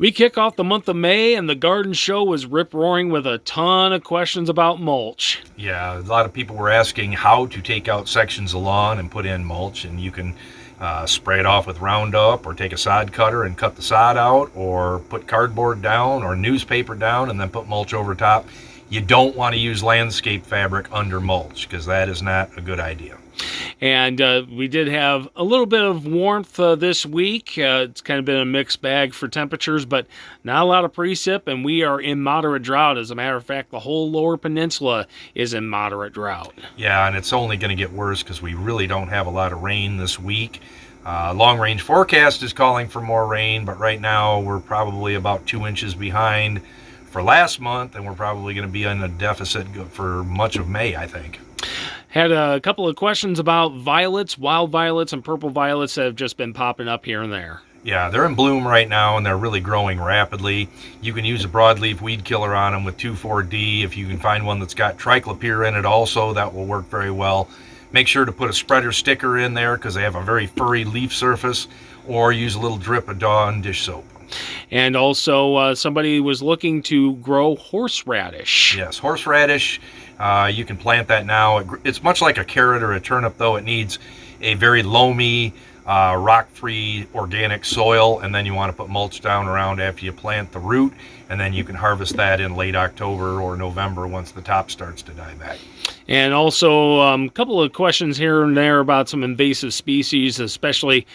We kick off the month of May, and the garden show was rip-roaring with a ton of questions about mulch. Yeah, a lot of people were asking how to take out sections of lawn and put in mulch, and you can spray it off with Roundup, or take a sod cutter and cut the sod out, or put cardboard down or newspaper down and then put mulch over top. You don't want to use landscape fabric under mulch, because that is not a good idea. And we did have a little bit of warmth this week. It's kind of been a mixed bag for temperatures, but not a lot of precip, and we are in moderate drought. As a matter of fact, the whole lower peninsula is in moderate drought. Yeah, and it's only going to get worse because we really don't have a lot of rain this week. Long-range forecast is calling for more rain, but right now we're probably about 2 inches behind for last month, and we're probably going to be in a deficit for much of May, I think. Had a couple of questions about violets, wild violets, and purple violets that have just been popping up here and there. Yeah, they're in bloom right now, and they're really growing rapidly. You can use a broadleaf weed killer on them with 2,4-D. If you can find one that's got triclopyr in it also, that will work very well. Make sure to put a spreader sticker in there because they have a very furry leaf surface, or use a little drip of Dawn dish soap. And also, somebody was looking to grow horseradish. Yes, horseradish. You can plant that now. It's much like a carrot or a turnip, though. It needs a very loamy, rock-free organic soil, and then you want to put mulch down around after you plant the root, and then you can harvest that in late October or November once the top starts to die back. And also a couple of questions here and there about some invasive species, especially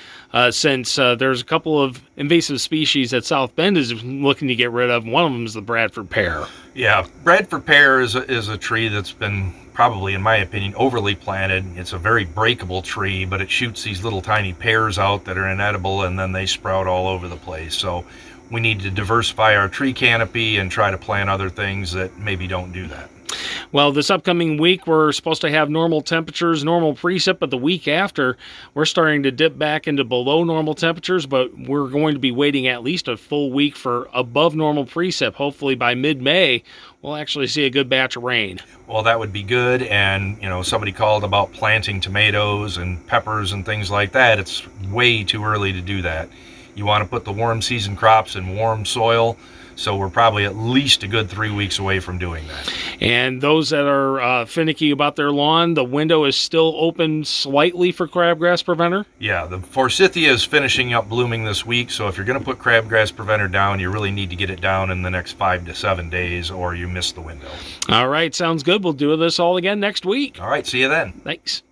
since there's a couple of invasive species that South Bend is looking to get rid of. One of them is the Bradford pear. Yeah, Bradford pear is a tree that's been probably, in my opinion, overly planted. It's a very breakable tree, but it shoots these little tiny pears out that are inedible, and then they sprout all over the place. So we need to diversify our tree canopy and try to plant other things that maybe don't do that. Well, this upcoming week, we're supposed to have normal temperatures, normal precip, but the week after, we're starting to dip back into below normal temperatures, but we're going to be waiting at least a full week for above normal precip. Hopefully by mid-May, we'll actually see a good batch of rain. Well, that would be good. And, you know, somebody called about planting tomatoes and peppers and things like that. It's way too early to do that. You want to put the warm season crops in warm soil. So we're probably at least a good 3 weeks away from doing that. And those that are finicky about their lawn, the window is still open slightly for crabgrass preventer? Yeah, the forsythia is finishing up blooming this week, so if you're going to put crabgrass preventer down, you really need to get it down in the next 5 to 7 days, or you miss the window. All right, sounds good. We'll do this all again next week. All right, see you then. Thanks.